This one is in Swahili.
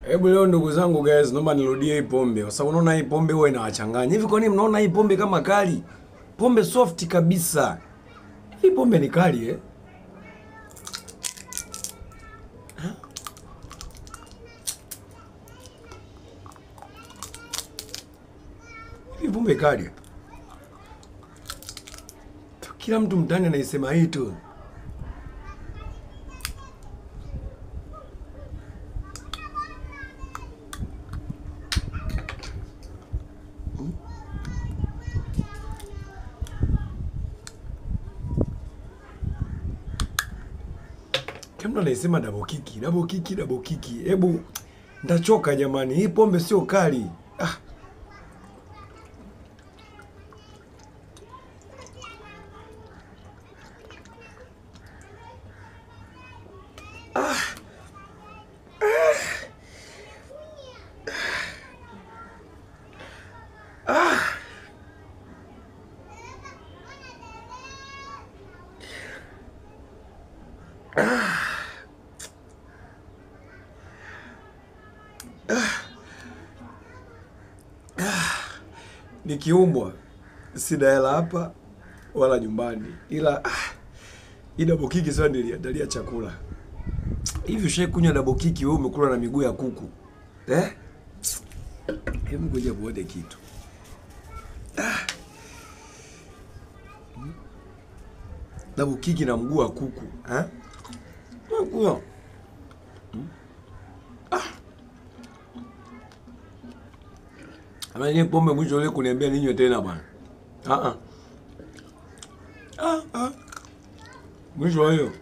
Hebu leo ndugu zangu guys, naomba nirudie hii pombe. Kwa sababu unaona hii pombe huwa inawachanganya. Hivi kwa nini mnaona hii pombe kama kali? Pombe soft kabisa. Hii pombe ni kali eh? Hii pombe kali. Kila mtu mtani anaisema hii tu. Kama naisema double kiki, double kiki, double kiki. Hebu ndachoka jamani. Hii pombe sio kali. Ah. Nikiumbwa sina hela hapa wala nyumbani, ila hii double kiki sasa niliandalia chakula. Hivi ushaikunywa double kiki wewe umekula na miguu ya kuku? Hebu ngoja muone kitu. Double kiki na mguu wa kuku, Mguu. Ama ni pombe mwisho ule kuniambia ninywe tena bwana. Mwisho hiyo.